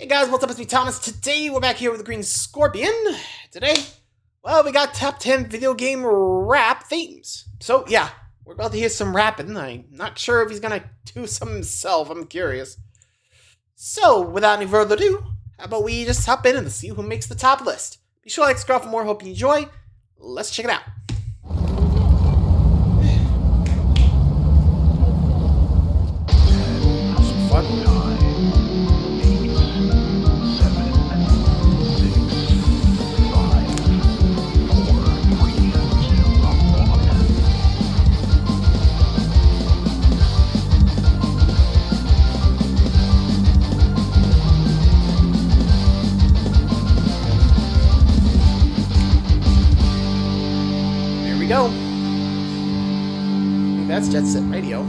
Hey guys, what's up? It's me, Thomas. Today we're back here with the Green Scorpion. Today, well, we got top 10 video game rap themes. So yeah, we're about to hear some rapping. I'm not sure if he's gonna do some himself. I'm curious. So without any further ado, how about we just hop in and see who makes the top list? Be sure to like, subscribe for more. Hope you enjoy. Let's check it out. Some fun. Go. That's Jet Set Radio.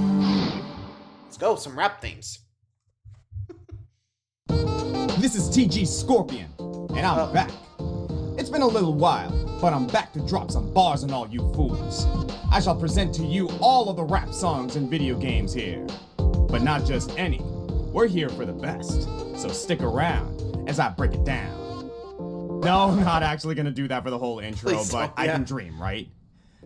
Let's go, some rap themes. This is TG Scorpion, and I'm back. It's been a little while, but I'm back to drop some bars on all you fools. I shall present to you all of the rap songs and video games here. But not just any. We're here for the best, so stick around as I break it down. No, I'm not actually gonna do that for the whole intro, Please but don't, I can dream, right?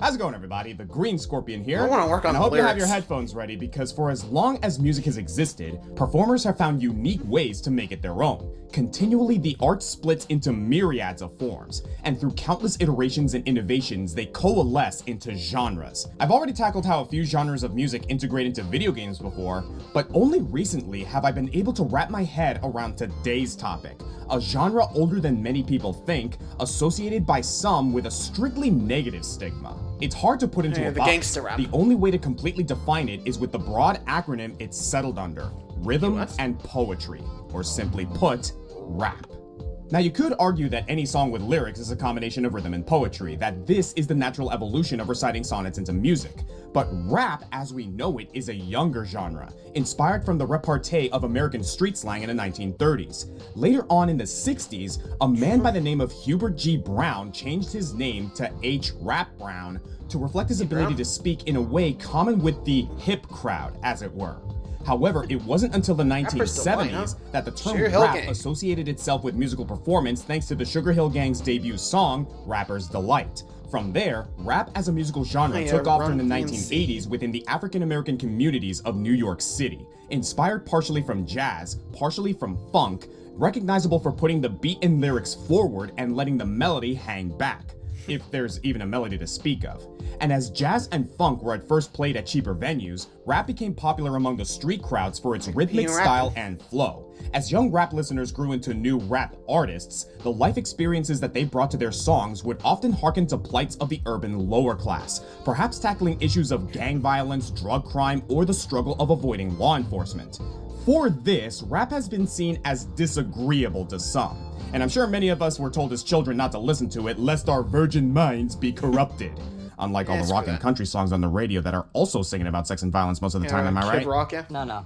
How's it going, everybody? The Green Scorpion here. I want to work on and the I hope you have lyrics. your headphones ready, because for as long as music has existed, performers have found unique ways to make it their own. Continually, the art splits into myriads of forms, and through countless iterations and innovations, they coalesce into genres. I've already tackled how a few genres of music integrate into video games before, but only recently have I been able to wrap my head around today's topic. A genre older than many people think, associated by some with a strictly negative stigma. It's hard to put into a the box. gangster rap. The only way to completely define it is with the broad acronym it's settled under: rhythm and poetry, or simply put, rap. Now, you could argue that any song with lyrics is a combination of rhythm and poetry, that this is the natural evolution of reciting sonnets into music. But rap, as we know it, is a younger genre, inspired from the repartee of American street slang in the 1930s. Later on in the 60s, a man by the name of Hubert G. Brown changed his name to H. Rap Brown to reflect his ability to speak in a way common with the hip crowd, as it were. However, it wasn't until the 1970s that the term rap associated itself with musical performance thanks to the Sugar Hill Gang's debut song, Rapper's Delight. From there, rap as a musical genre took off during the 1980s within the African American communities of New York City, inspired partially from jazz, partially from funk, recognizable for putting the beat and lyrics forward and letting the melody hang back, if there's even a melody to speak of. And as jazz and funk were at first played at cheaper venues, rap became popular among the street crowds for its rhythmic style and flow. As young rap listeners grew into new rap artists, the life experiences that they brought to their songs would often hearken to plights of the urban lower class, perhaps tackling issues of gang violence, drug crime, or the struggle of avoiding law enforcement. For this, rap has been seen as disagreeable to some. And I'm sure many of us were told as children not to listen to it, lest our virgin minds be corrupted. Unlike all the rock and country songs on the radio that are also singing about sex and violence most of the time, am I right? Rock, yeah. No.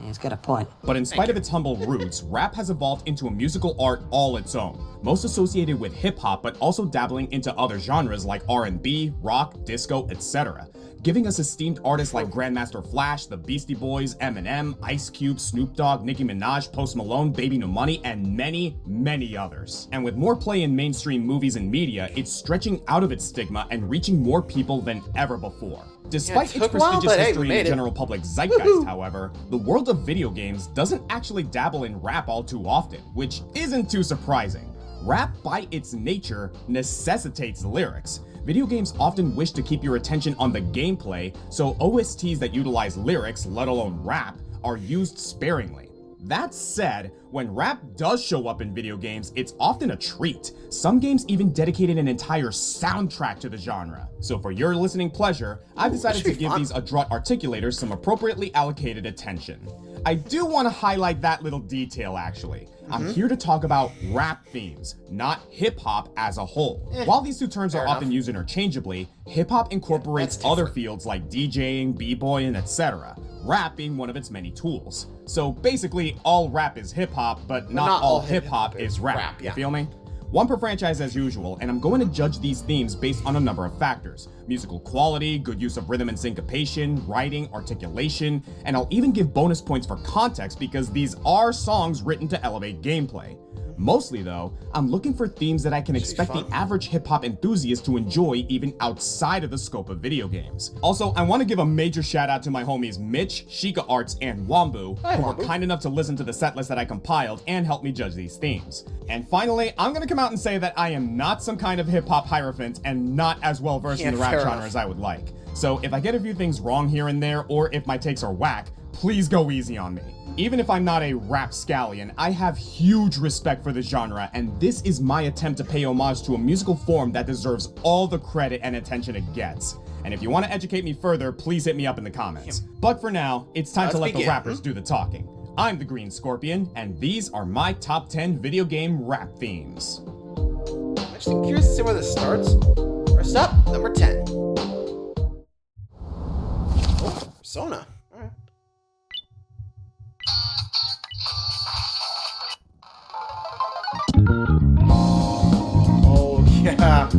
He's got a point. But in spite of its humble roots, rap has evolved into a musical art all its own, most associated with hip-hop, but also dabbling into other genres like R&B, rock, disco, etc., giving us esteemed artists like Grandmaster Flash, the Beastie Boys, Eminem, Ice Cube, Snoop Dogg, Nicki Minaj, Post Malone, Baby No Money, and many, many others. And with more play in mainstream movies and media, it's stretching out of its stigma and reaching more people than ever before. Despite its prestigious history in the general public zeitgeist, however, the world of video games doesn't actually dabble in rap all too often, which isn't too surprising. Rap, by its nature, necessitates lyrics. Video games often wish to keep your attention on the gameplay, so OSTs that utilize lyrics, let alone rap, are used sparingly. That said, when rap does show up in video games, it's often a treat. Some games even dedicated an entire soundtrack to the genre. So for your listening pleasure, I've decided to give these adroit articulators some appropriately allocated attention. I do want to highlight that little detail, actually. I'm here to talk about rap themes, not hip-hop as a whole. While these two terms are often used interchangeably, hip-hop incorporates other fields like DJing, b-boying, etc., rap being one of its many tools. So basically, all rap is hip-hop, but not all hip-hop is rap. You feel me? One per franchise as usual, and I'm going to judge these themes based on a number of factors. Musical quality, good use of rhythm and syncopation, writing, articulation, and I'll even give bonus points for context because these are songs written to elevate gameplay. Mostly though, I'm looking for themes that I can expect the average hip-hop enthusiast to enjoy even outside of the scope of video games. Also, I want to give a major shout out to my homies Mitch, Sheikah Arts, and Wambu, who were kind enough to listen to the setlist that I compiled and help me judge these themes. And finally, I'm gonna come out and say that I am not some kind of hip-hop hierophant and not as well versed in the rap genre as I would like. So if I get a few things wrong here and there, or if my takes are whack, please go easy on me. Even if I'm not a rapscallion, I have huge respect for the genre, and this is my attempt to pay homage to a musical form that deserves all the credit and attention it gets. And if you want to educate me further, please hit me up in the comments. But for now, it's time to let the rappers do the talking. I'm the Green Scorpion, and these are my top 10 video game rap themes. I'm actually curious to see where this starts. First up, number 10. Oh, Persona. Alright. Oh, yeah.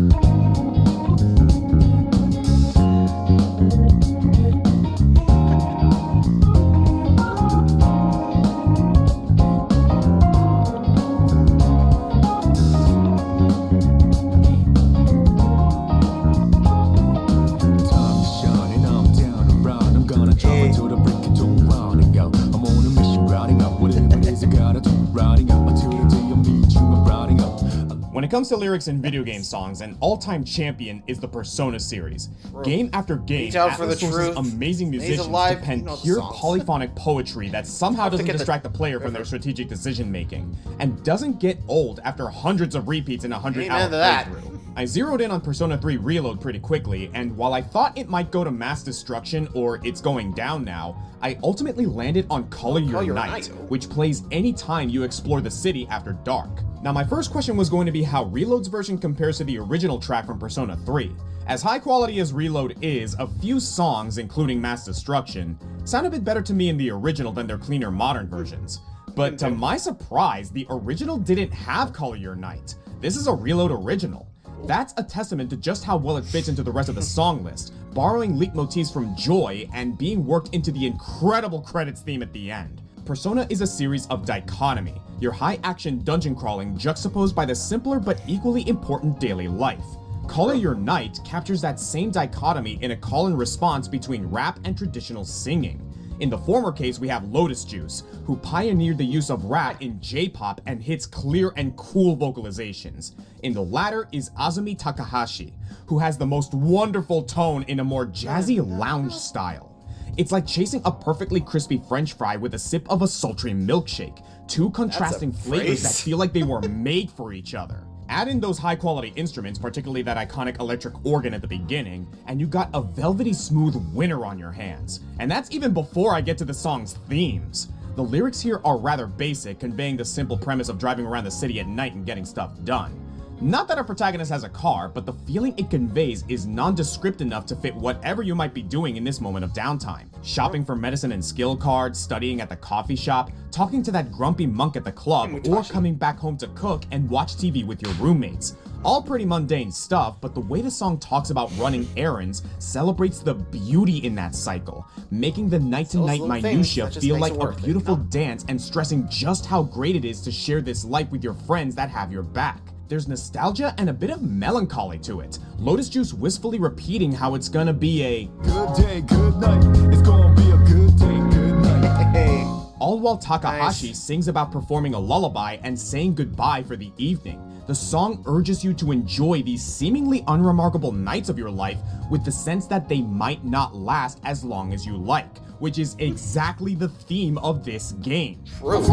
When it comes to lyrics in video game songs, an all-time champion is the Persona series. Game after game, Atlas sources amazing musicians to pen pure polyphonic poetry that somehow doesn't distract the player from their strategic decision-making, and doesn't get old after hundreds of repeats in a 100-hour playthrough. I zeroed in on Persona 3 Reload pretty quickly, and while I thought it might go to mass destruction or it's going down now, I ultimately landed on Color Your Night, which plays anytime you explore the city after dark. Now my first question was going to be how Reload's version compares to the original track from Persona 3. As high quality as Reload is, a few songs, including Mass Destruction, sound a bit better to me in the original than their cleaner modern versions. But to my surprise, the original didn't have Color Your Night. This is a Reload original. That's a testament to just how well it fits into the rest of the song list, borrowing leitmotifs from Joy and being worked into the incredible credits theme at the end. Persona is a series of dichotomy, your high-action dungeon crawling juxtaposed by the simpler but equally important daily life. Color Your Night captures that same dichotomy in a call and response between rap and traditional singing. In the former case, we have Lotus Juice, who pioneered the use of rap in J-pop and hits clear and cool vocalizations. In the latter is Azumi Takahashi, who has the most wonderful tone in a more jazzy lounge style. It's like chasing a perfectly crispy French fry with a sip of a sultry milkshake, two contrasting flavors that feel like they were made for each other. Add in those high quality instruments, particularly that iconic electric organ at the beginning, and you got a velvety smooth winner on your hands. And that's even before I get to the song's themes. The lyrics here are rather basic, conveying the simple premise of driving around the city at night and getting stuff done. Not that our protagonist has a car, but the feeling it conveys is nondescript enough to fit whatever you might be doing in this moment of downtime. Shopping for medicine and skill cards, studying at the coffee shop, talking to that grumpy monk at the club, or coming back home to cook and watch TV with your roommates. All pretty mundane stuff, but the way the song talks about running errands celebrates the beauty in that cycle, making the night-to-night minutia feel like a beautiful dance and stressing just how great it is to share this life with your friends that have your back. There's nostalgia and a bit of melancholy to it. Lotus Juice wistfully repeating how it's gonna be a good day, good night. It's gonna be a good day, good night. Hey. All while Takahashi sings about performing a lullaby and saying goodbye for the evening. The song urges you to enjoy these seemingly unremarkable nights of your life with the sense that they might not last as long as you like, which is exactly the theme of this game. True.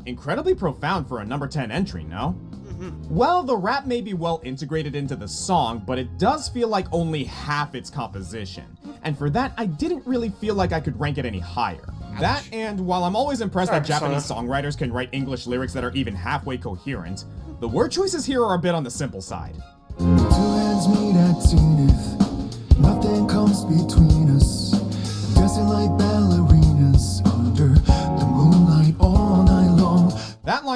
Incredibly profound for a number 10 entry, no? Well, the rap may be well integrated into the song, but it does feel like only half its composition. And for that, I didn't really feel like I could rank it any higher. That, and while I'm always impressed that Japanese songwriters can write English lyrics that are even halfway coherent, the word choices here are a bit on the simple side. 2 hands meet at zenith, nothing comes between us, dancing like ballerinas.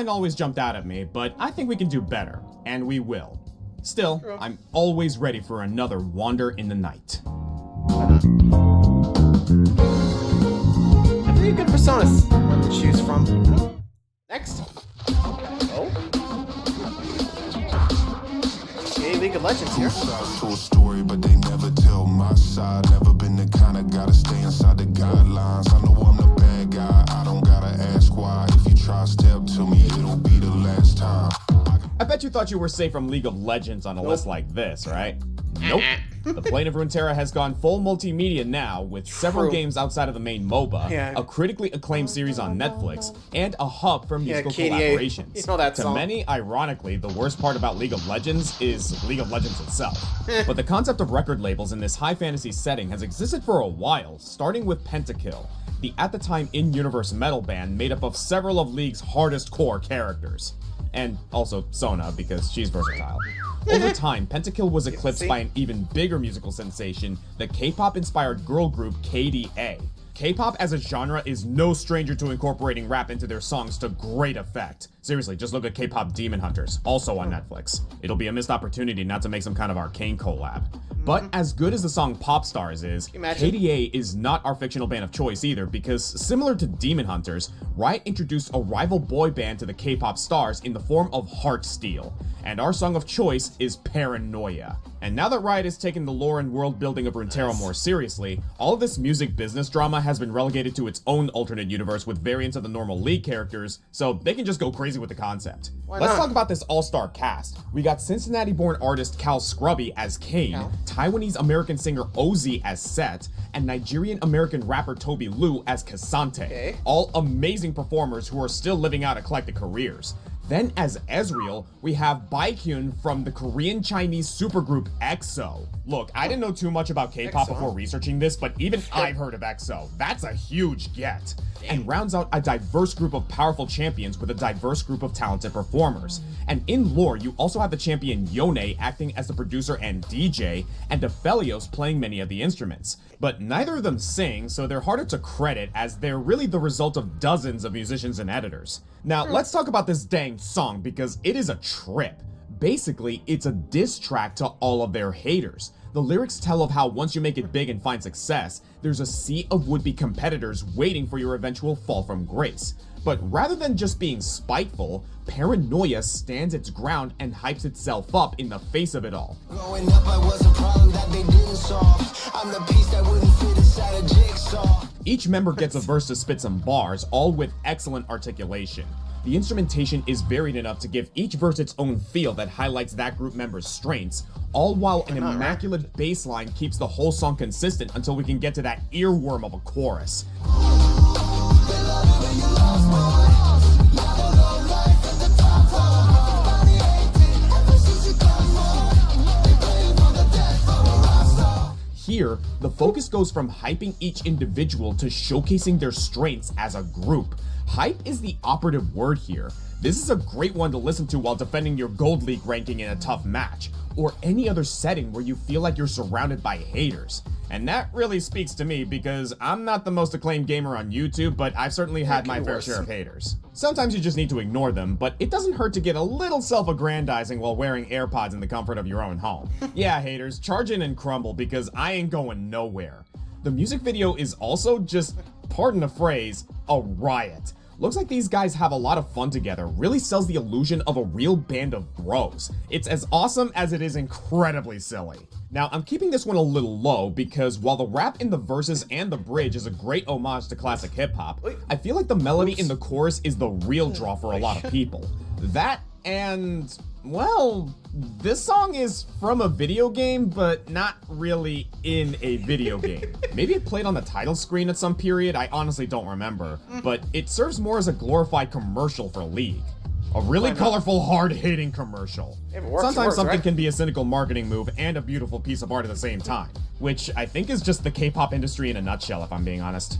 always jumped out at me, but I think we can do better, and we will. Still, I'm always ready for another Wander in the Night. Definitely a good personas one to choose from. Next. Oh. Okay, League of Legends here. Sides to a story, but they never tell my side. Never been the kind of guy to stay inside the guidelines. I know I'm the bad guy, I don't gotta ask why. If you try step to me, it'll be the last time. I bet you thought you were safe from League of Legends on a list like this, right? Nope. The Plane of Runeterra has gone full multimedia now, with several games outside of the main MOBA, a critically acclaimed series on Netflix, and a hub for musical collaborations. You know that to song. many, ironically, the worst part about League of Legends is League of Legends itself. But the concept of record labels in this high fantasy setting has existed for a while, starting with Pentakill, the at the time in-universe metal band made up of several of League's hardest core characters. And also Sona, because she's versatile. Over time, Pentakill was eclipsed by an even bigger musical sensation, the K-pop inspired girl group KDA. K-pop as a genre is no stranger to incorporating rap into their songs to great effect. Seriously, just look at K-pop Demon Hunters, also on Netflix. It'll be a missed opportunity not to make some kind of Arcane collab. But as good as the song Pop Stars is, KDA is not our fictional band of choice either, because similar to Demon Hunters, Riot introduced a rival boy band to the K-pop stars in the form of Heartsteel. And our song of choice is Paranoia. And now that Riot has taken the lore and world building of Runeterra more seriously, all of this music business drama has been relegated to its own alternate universe with variants of the normal League characters, so they can just go crazy with the concept. Let's talk about this all-star cast. We got Cincinnati-born artist Cal Scrubby as Kane, Taiwanese-American singer Ozzy as Set, and Nigerian-American rapper Toby Lou as Kasante. All amazing performers who are still living out eclectic careers. Then as Ezreal, we have Baekhyun from the Korean-Chinese supergroup EXO. Look, I didn't know too much about K-pop before researching this, but even I've heard of EXO. That's a huge get. And rounds out a diverse group of powerful champions with a diverse group of talented performers. And in lore, you also have the champion Yone acting as the producer and DJ, and Aphelios playing many of the instruments. But neither of them sing, so they're harder to credit as they're really the result of dozens of musicians and editors. Now, let's talk about this dang song because it is a trip. Basically, it's a diss track to all of their haters. The lyrics tell of how once you make it big and find success, there's a sea of would-be competitors waiting for your eventual fall from grace. But rather than just being spiteful, Paranoia stands its ground and hypes itself up in the face of it all. Growing up, I was a problem that they didn't solve. I'm the piece that wouldn't fit inside a jigsaw. Each member gets a verse to spit some bars, all with excellent articulation. The instrumentation is varied enough to give each verse its own feel that highlights that group member's strengths, all while an immaculate bass line keeps the whole song consistent until we can get to that earworm of a chorus. Here, the focus goes from hyping each individual to showcasing their strengths as a group. Hype is the operative word here. This is a great one to listen to while defending your Gold League ranking in a tough match, or any other setting where you feel like you're surrounded by haters. And that really speaks to me because I'm not the most acclaimed gamer on YouTube, but I've certainly had my fair share of haters. Sometimes you just need to ignore them, but it doesn't hurt to get a little self-aggrandizing while wearing AirPods in the comfort of your own home. Yeah, haters, charge in and crumble because I ain't going nowhere. The music video is also just, pardon the phrase, a riot. Looks like these guys have a lot of fun together, really sells the illusion of a real band of bros. It's as awesome as it is incredibly silly. Now, I'm keeping this one a little low because while the rap in the verses and the bridge is a great homage to classic hip-hop, I feel like the melody in the chorus is the real draw for a lot of people. That and, well, this song is from a video game, but not really in a video game. Maybe it played on the title screen at some period, I honestly don't remember, but it serves more as a glorified commercial for League. A really colorful, hard-hitting commercial. Sometimes something can be a cynical marketing move and a beautiful piece of art at the same time, which I think is just the K-pop industry in a nutshell, if I'm being honest.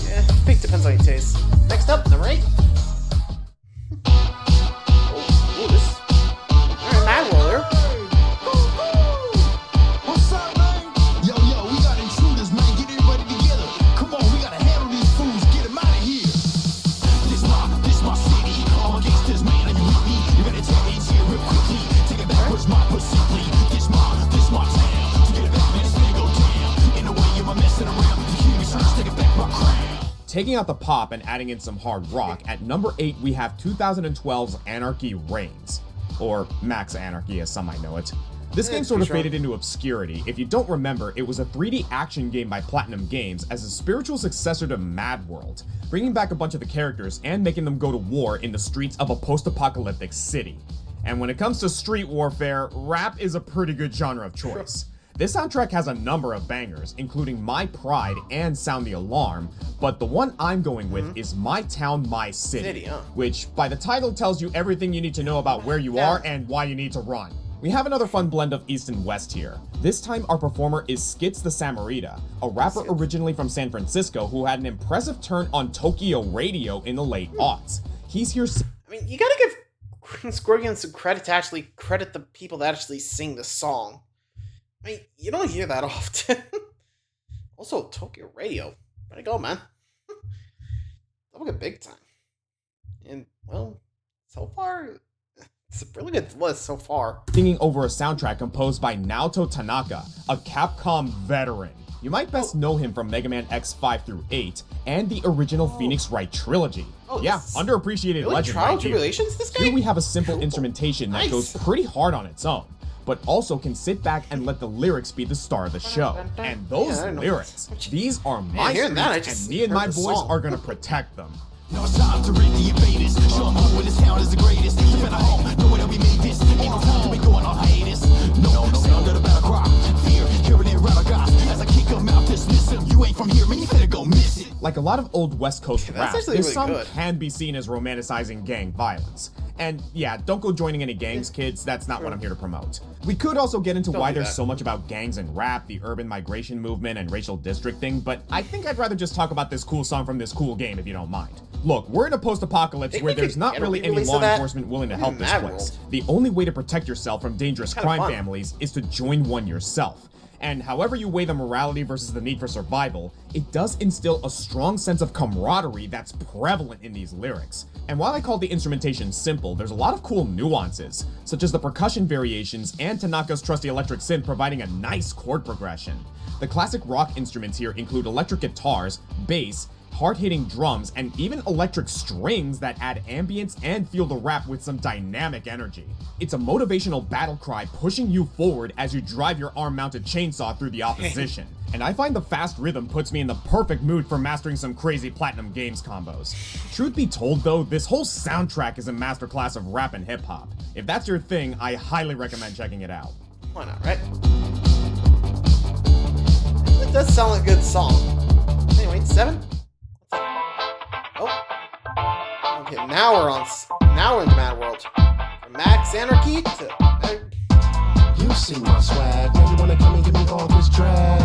Yeah, I think it depends on your taste. Next up, number 8. Oh, this. Alright, Mad Roller. What's up, man? Yo, we got intruders, man. Get everybody together. Come on, we gotta handle these fools. Get them out of here. Taking out the pop and adding in some hard rock, at number 8 we have 2012's Anarchy Reigns, or Max Anarchy as some might know it. This game sort of faded into obscurity. If you don't remember, it was a 3D action game by Platinum Games as a spiritual successor to Mad World, bringing back a bunch of the characters and making them go to war in the streets of a post-apocalyptic city. And when it comes to street warfare, rap is a pretty good genre of choice. This soundtrack has a number of bangers, including My Pride and Sound the Alarm, but the one I'm going with is My Town, My City, which by the title tells you everything you need to know about where you are and why you need to run. We have another fun blend of East and West here. This time our performer is Skits the Samarita, a rapper originally from San Francisco who had an impressive turn on Tokyo radio in the late aughts. He's here. I mean, you gotta give Green Scorpion some credit to actually credit the people that actually sing the song. I mean, you don't hear that often. Also, Tokyo radio. Way to go, man. That was a big time. And, well, so far, it's a really good list so far. Singing over a soundtrack composed by Naoto Tanaka, a Capcom veteran. You might best know him from Mega Man X5 through 8 and the original Phoenix Wright trilogy. Yeah, underappreciated legend. Trial Tribulations, this guy? Here we have a simple instrumentation that goes pretty hard on its own, but also can sit back and let the lyrics be the star of the show. And those lyrics, these are my streets, and me and my boys are gonna protect them. Now it's time to rid the invaders. Show them who in this town is the greatest. You've been at home, know where we made this. Ain't no time to be going on hiatus. No, sound of the battle cry. Fear, hearing it rattle guys. As I kick them out, dismiss them. You ain't from here, man, you finna go miss it. Like a lot of old West Coast rap, this really song good. can be seen as romanticizing gang violence. And yeah, don't go joining any gangs, kids. That's not what I'm here to promote. We could also get into why there's so much about gangs and rap, the urban migration movement, and racial districting, but I think I'd rather just talk about this cool song from this cool game if you don't mind. Look, we're in a post-apocalypse where there's not really any law enforcement willing to help this place. The only way to protect yourself from dangerous crime families is to join one yourself. And however you weigh the morality versus the need for survival, it does instill a strong sense of camaraderie that's prevalent in these lyrics. And while I call the instrumentation simple, there's a lot of cool nuances, such as the percussion variations and Tanaka's trusty electric synth providing a nice chord progression. The classic rock instruments here include electric guitars, bass, hard-hitting drums, and even electric strings that add ambience and fuel the rap with some dynamic energy. It's a motivational battle cry pushing you forward as you drive your arm-mounted chainsaw through the opposition. And I find the fast rhythm puts me in the perfect mood for mastering some crazy Platinum Games combos. Truth be told though, this whole soundtrack is a masterclass of rap and hip-hop. If that's your thing, I highly recommend checking it out. Why not, right? It does sound like a good song. Anyway, 7? Oh. Okay, now we're in the Mad World. From Max Anarchy to... You see my swag, now you wanna come and give me all this drag.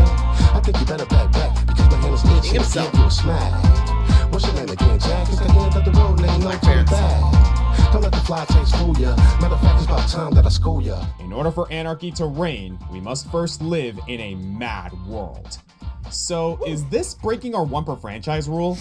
I think you better back because my hand is itching to give you a smack. What's your name again, Jack? It's the hand of the road, name no turn back. Don't let the fly taste fool ya. Matter of fact, it's about time that I school ya. In order for anarchy to reign, we must first live in a mad world. So, is this breaking our one per franchise rule?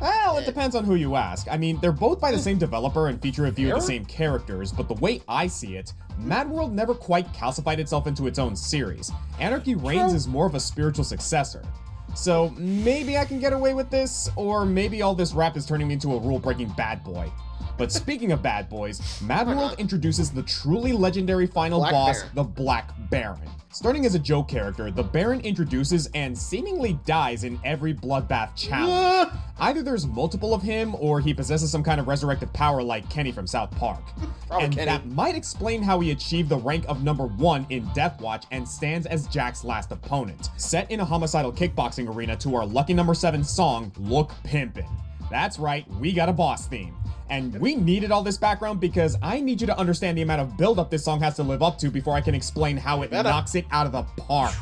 Well, it depends on who you ask. I mean, they're both by the same developer and feature a few of the same characters, but the way I see it, Mad World never quite calcified itself into its own series. Anarchy Reigns is more of a spiritual successor. So, maybe I can get away with this, or maybe all this rap is turning me into a rule-breaking bad boy. But speaking of bad boys, Mad World introduces the truly legendary final boss, the Black Baron. Starting as a joke character, the Baron introduces and seemingly dies in every bloodbath challenge. Either there's multiple of him, or he possesses some kind of resurrective power like Kenny from South Park. And that might explain how he achieved the rank of number 1 in Deathwatch and stands as Jack's last opponent. Set in a homicidal kickboxing arena to our lucky number 7 song, Look Pimpin'. That's right, we got a boss theme. And we needed all this background because I need you to understand the amount of build-up this song has to live up to before I can explain how it knocks it out of the park.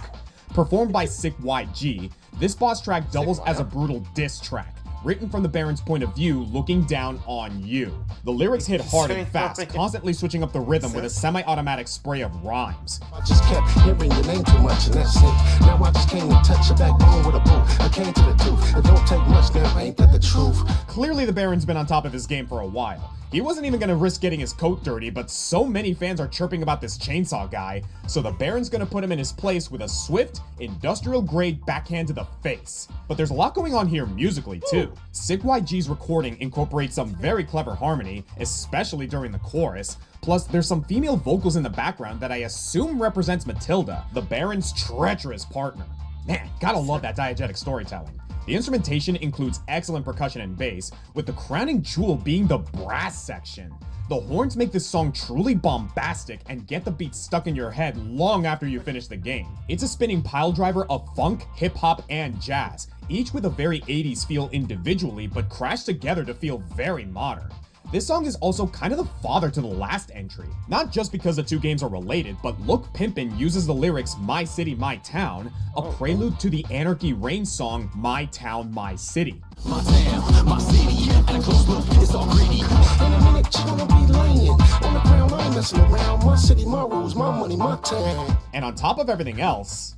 Performed by Sick YG, this boss track doubles as a brutal diss track, written from the Baron's point of view, looking down on you. The lyrics hit hard and fast, constantly switching up the rhythm with a semi-automatic spray of rhymes. I just kept hearing your name too much. touch and that's it. Now I just came to touch your backbone with a boot. I came to the truth. It don't take much now, ain't that the truth? Clearly the Baron's been on top of his game for a while. He wasn't even gonna risk getting his coat dirty, but so many fans are chirping about this chainsaw guy, so the Baron's gonna put him in his place with a swift, industrial-grade backhand to the face. But there's a lot going on here musically, too. Sick YG's recording incorporates some very clever harmony, especially during the chorus. Plus, there's some female vocals in the background that I assume represents Matilda, the Baron's treacherous partner. Man, gotta love that diegetic storytelling. The instrumentation includes excellent percussion and bass, with the crowning jewel being the brass section. The horns make this song truly bombastic and get the beat stuck in your head long after you finish the game. It's a spinning piledriver of funk, hip-hop, and jazz, each with a very 80s feel individually, but crashed together to feel very modern. This song is also kind of the father to the last entry. Not just because the two games are related, but Look Pimpin' uses the lyrics My City, My Town, a prelude to the Anarchy Reigns song My Town, My City. My town, my city, and a close look, it's all gritty. In a minute, you gonna be laying on the ground. I ain't messing around. My city, my rules, my money, my town. And on top of everything else,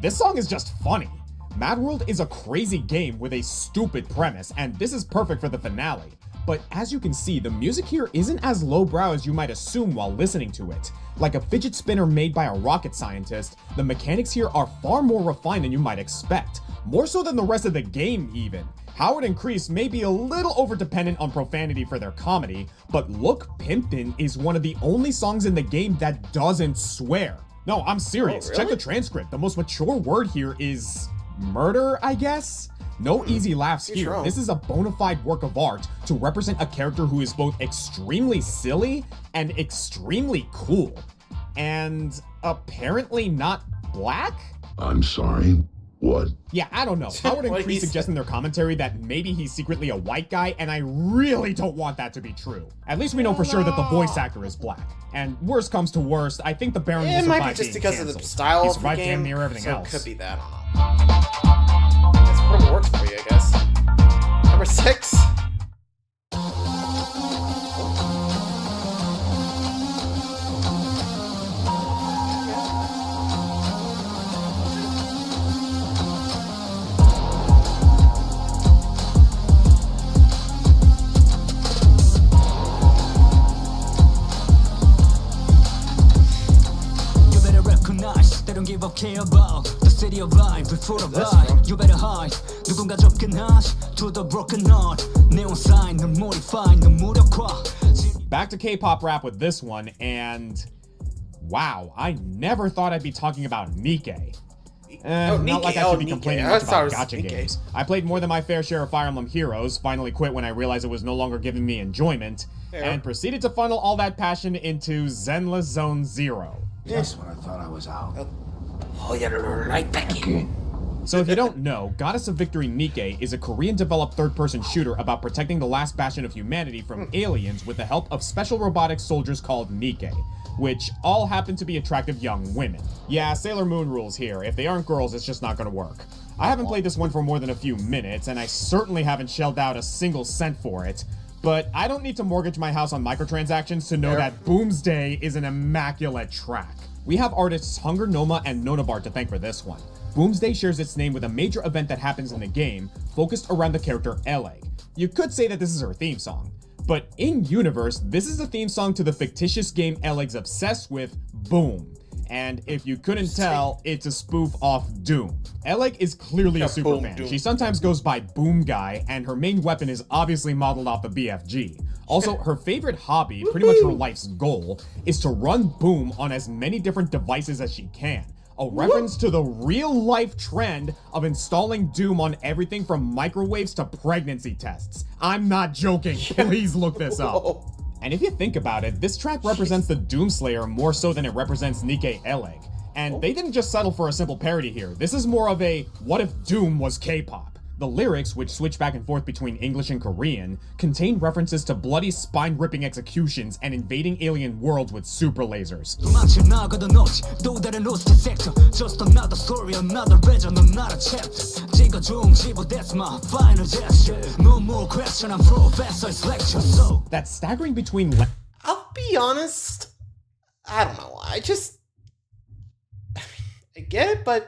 this song is just funny. Mad World is a crazy game with a stupid premise, and this is perfect for the finale. But as you can see, the music here isn't as lowbrow as you might assume while listening to it. Like a fidget spinner made by a rocket scientist, the mechanics here are far more refined than you might expect. More so than the rest of the game, even. Howard and Kreese may be a little over-dependent on profanity for their comedy, but Look Pimpin' is one of the only songs in the game that doesn't swear. No, I'm serious. Oh, really? Check the transcript. The most mature word here is murder, I guess? No easy laughs here. wrong. This is a bona fide work of art to represent a character who is both extremely silly and extremely cool. And apparently not black? I'm sorry. What? Yeah, I don't know. Howard and What Kreese he suggest in their commentary that maybe he's secretly a white guy, and I really don't want that to be true. At least we know for sure that the voice actor is black. And worst comes to worst, I think the Baron will It survive might be just being because of canceled. the style He of the survived game. damn near everything so else. It could be that. I don't know. That's probably works for you, I guess. Number 6. You better recognize they don't give a care about the city of life before the That's vibe. wrong. You better hide 누군가 접근하시 to the broken heart neon sign 널 modify 널 무력화 Back to K-pop rap with this one, and wow, I never thought I'd be talking about Nikke. Oh, Not like Nikke. I should Oh, be Nikke. complaining I much thought it about was gacha Nikke. games. I played more than my fair share of Fire Emblem Heroes, finally quit when I realized it was no longer giving me enjoyment, Fair. and proceeded to funnel all that passion into Zenless Zone Zero. Just when I thought I was out. Oh, yeah, right back in. Okay. So if you don't know, Goddess of Victory Nikke is a Korean-developed third-person shooter about protecting the last bastion of humanity from aliens with the help of special robotic soldiers called Nikke, which all happen to be attractive young women. Yeah, Sailor Moon rules here. If they aren't girls, it's just not gonna work. I haven't played this one for more than a few minutes, and I certainly haven't shelled out a single cent for it, but I don't need to mortgage my house on microtransactions to know that Boomsday is an immaculate track. We have artists Hunger Noma and Nonabar to thank for this one. Boomsday shares its name with a major event that happens in the game, focused around the character Eleg. You could say that this is her theme song, but in-universe, this is the theme song to the fictitious game Eleg's obsessed with, Boom. And if you couldn't tell, it's a spoof off Doom. Eleg is clearly Yeah, a super Boom, fan. Doom. She sometimes goes by Boom Guy, and her main weapon is obviously modeled off the BFG. Also, her favorite hobby, pretty much her life's goal, is to run Boom on as many different devices as she can. A reference to the real-life trend of installing Doom on everything from microwaves to pregnancy tests. I'm not joking. Please look this up. Whoa. And if you think about it, this track represents the Doomslayer more so than it represents Nikke Eleg. And they didn't just settle for a simple parody here. This is more of a, what if Doom was K-pop? The lyrics, which switch back and forth between English and Korean, contain references to bloody spine-ripping executions and invading alien worlds with super lasers. 도망쳐 나가던 너지 또 다른 lost sector just another story another legend another chapter 찍어준 지부 that's my final gesture no more question I'm professor's lecture so That staggering between I'll be honest. I don't know. get it, but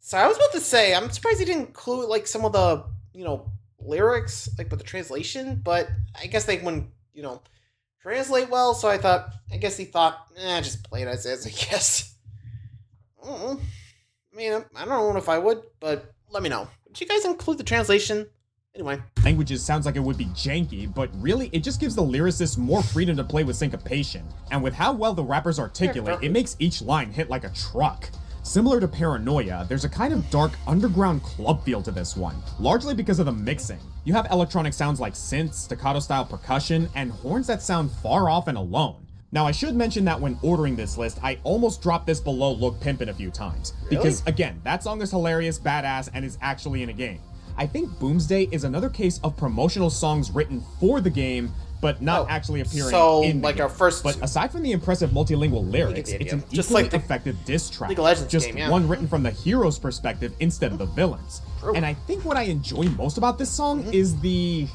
so I was about to say, I'm surprised he didn't include like some of the, lyrics, like with the translation, but I guess they wouldn't, translate well, so I guess he thought, just play it as is, I guess. I don't know. I mean, I don't know if I would, but let me know. Would you guys include the translation? Anyway. Languages sounds like it would be janky, but really, it just gives the lyricist more freedom to play with syncopation. And with how well the rappers articulate, it makes each line hit like a truck. Similar to Paranoia, there's a kind of dark underground club feel to this one, largely because of the mixing. You have electronic sounds like synths, staccato-style percussion, and horns that sound far off and alone. Now, I should mention that when ordering this list, I almost dropped this below Look Pimpin' a few times. Really? Because, again, that song is hilarious, badass, and is actually in a game. I think Boomsday is another case of promotional songs written for the game, but not actually appearing in the like game. our first. But aside from the impressive multilingual lyrics, it's an just equally like the effective diss track. League of Legends just game, yeah. one written from the hero's perspective instead of the villain's. True. And I think what I enjoy most about this song is the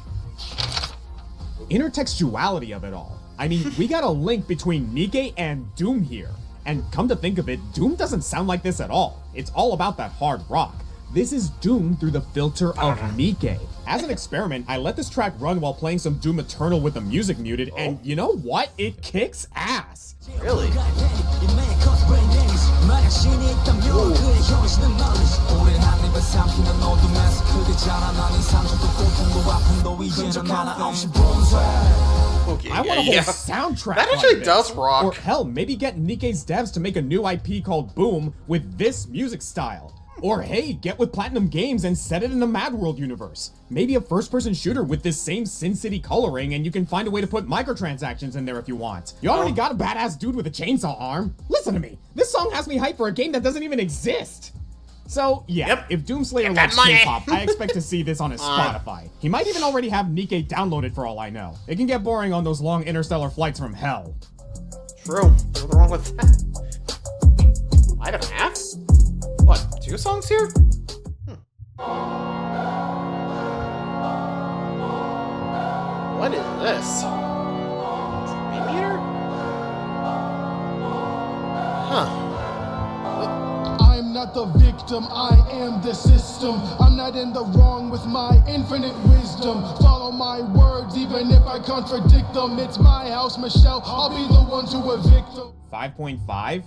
intertextuality of it all. I mean, we got a link between Nikke and Doom here. And come to think of it, Doom doesn't sound like this at all. It's all about that hard rock. This is Doom through the filter of Nikke. As an experiment, I let this track run while playing some Doom Eternal with the music muted, and you know what? It kicks ass. Really? Okay, I want a whole soundtrack that actually like does this. rock. Or hell, maybe get Nikke's devs to make a new IP called Boom with this music style. Or hey, get with Platinum Games and set it in the Mad World universe. Maybe a first-person shooter with this same Sin City coloring, and you can find a way to put microtransactions in there if you want. You already got a badass dude with a chainsaw arm. Listen to me, this song has me hyped for a game that doesn't even exist. So yeah, if Doomslayer loves K-pop, I expect to see this on his Spotify. He might even already have Nikke downloaded for all I know. It can get boring on those long interstellar flights from hell. True. What's wrong with that? 5.5? What, 2 songs here? What is this? Meter? Huh. I'm not the victim, I am the system. I'm not in the wrong with my infinite wisdom. Follow my words even if I contradict them. It's my house, Michelle, I'll be the one to evict them. 5.5?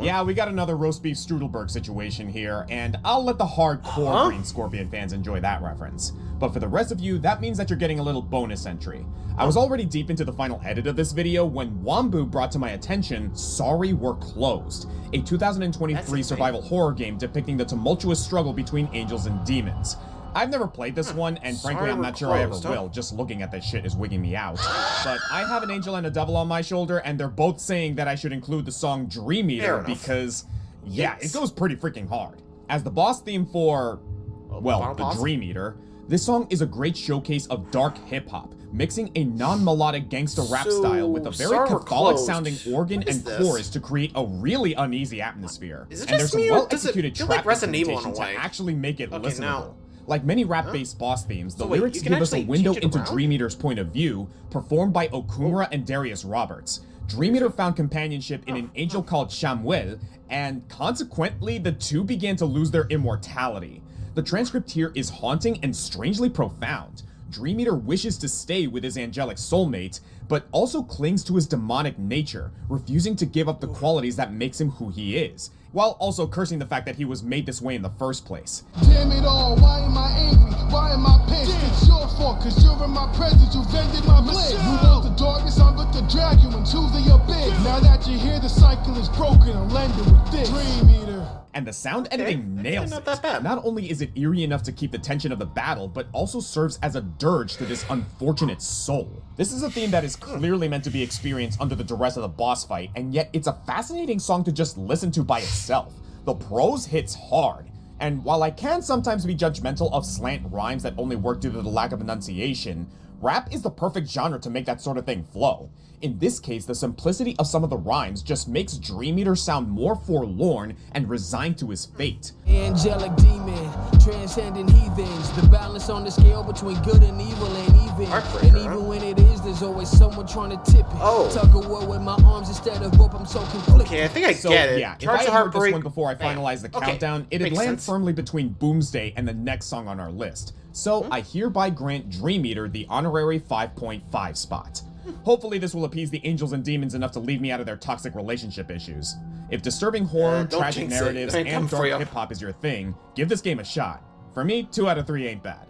Yeah, we got another roast beef Strudelberg situation here, and I'll let the hardcore Green Scorpion fans enjoy that reference. But for the rest of you, that means that you're getting a little bonus entry. I was already deep into the final edit of this video when Wambu brought to my attention Sorry We're Closed, a 2023 survival horror game depicting the tumultuous struggle between angels and demons. I've never played this one, and frankly, I'm not sure I ever will. Just looking at this shit is wigging me out. But I have an angel and a devil on my shoulder, and they're both saying that I should include the song Dream Eater because, yeah, it goes pretty freaking hard. As the boss theme for, well, the Dream Eater, this song is a great showcase of dark hip-hop, mixing a non-melodic gangster rap style with a very Catholic-sounding organ and chorus to create a really uneasy atmosphere. Is it and just there's me, a or does it well-executed feel trap like Resident Evil in a instrumentation to way? actually make it listenable. Now. Like many rap-based boss themes, the wait, lyrics you can give us a actually window change it into around? Dream Eater's point of view, performed by Okumura and Darius Roberts. Dream Eater found companionship in an angel called Shamuel, and consequently, the two began to lose their immortality. The transcript here is haunting and strangely profound. Dream Eater wishes to stay with his angelic soulmate, but also clings to his demonic nature, refusing to give up the qualities that makes him who he is, while also cursing the fact that he was made this way in the first place. Damn it all, why am I angry? Why am I pissed? It's your fault, cause you're in my presence, you've ended my bliss. You want the darkness, I'm but the dragon when Tuesday are big. Now that you're here, the cycle is broken, I'll end it with this. Dream Eater. And the sound editing nails not it. that bad. Not only is it eerie enough to keep the tension of the battle, but also serves as a dirge to this unfortunate soul. This is a theme that is clearly meant to be experienced under the duress of the boss fight, and yet it's a fascinating song to just listen to by itself. The prose hits hard, and while I can sometimes be judgmental of slant rhymes that only work due to the lack of enunciation, rap is the perfect genre to make that sort of thing flow. In this case, the simplicity of some of the rhymes just makes Dream Eater sound more forlorn and resigned to his fate. Angelic demon, transcending heathens. The balance on the scale between good and evil ain't even. Heartbreaker, And even when it is, there's always someone trying to tip it. Oh. Tug of war with my arms instead of rope, I'm so conflicted. Okay, I think I So get it. yeah, if Charge I the had heard this Heartbreak. one before I Bam. finalized the Okay, countdown, it'd makes land sense. firmly between Boomsday and the next song on our list. So I hereby grant Dream Eater the honorary 5.5 spot. Hopefully this will appease the angels and demons enough to leave me out of their toxic relationship issues. If disturbing horror, don't tragic jinx it. narratives, They ain't and coming for dark you. hip-hop is your thing, give this game a shot. For me, 2 out of 3 ain't bad.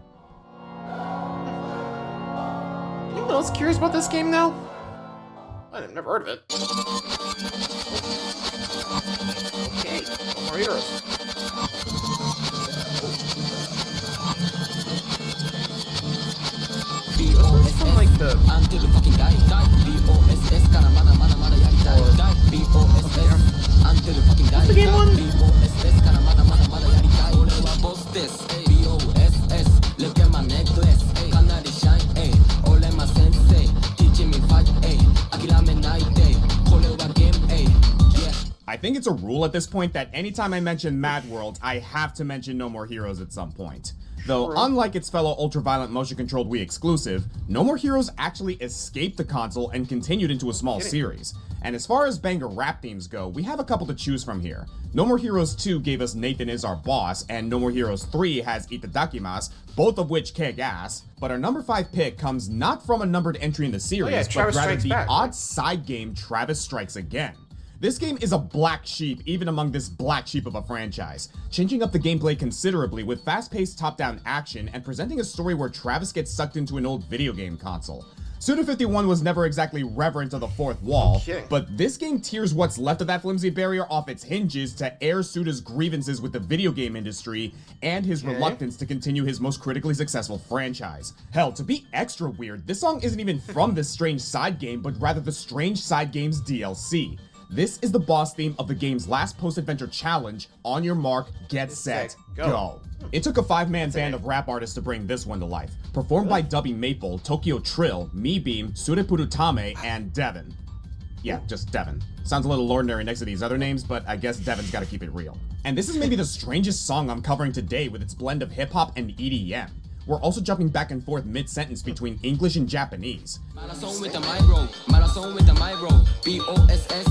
Anyone else curious about this game now? I've never heard of it. Okay, no more heroes. Oh, this is from like the... Until the fucking die, BOSS からまだまだまだやりたい BOSS until the fucking die, the game one? BOSS からまだまだまだやりたい俺はボスです BOSS look at my necklace かなりシャイン俺ま先生 teaching me fight 諦めないでこれはゲーム yeah I think it's a rule at this point that anytime I mention Mad World, I have to mention No More Heroes at some point. Though, unlike its fellow ultra-violent motion-controlled Wii exclusive, No More Heroes actually escaped the console and continued into a small series. And as far as banger rap themes go, we have a couple to choose from here. No More Heroes 2 gave us Nathan Is Our Boss, and No More Heroes 3 has Itadakimasu, both of which kick ass. But our number 5 pick comes not from a numbered entry in the series, but Travis rather Strikes the Back, odd right? side game Travis Strikes Again. This game is a black sheep even among this black sheep of a franchise, changing up the gameplay considerably with fast-paced top-down action and presenting a story where Travis gets sucked into an old video game console. Suda51 was never exactly reverent to the fourth wall, Okay. but this game tears what's left of that flimsy barrier off its hinges to air Suda's grievances with the video game industry and his reluctance to continue his most critically successful franchise. Hell, to be extra weird, this song isn't even from this strange side game, but rather the Strange Side Games DLC. This is the boss theme of the game's last post-adventure challenge, On Your Mark, Get Set, Go. It took a 5-man band of rap artists to bring this one to life, performed by Dubby Maple, Tokyo Trill, Me Beam, Surepurutame, and Devin. Yeah, just Devin. Sounds a little ordinary next to these other names, but I guess Devin's gotta keep it real. And this is maybe the strangest song I'm covering today with its blend of hip-hop and EDM. We're also jumping back and forth mid-sentence between English and Japanese. Marathon with the micro, marathon with the micro, BOSS,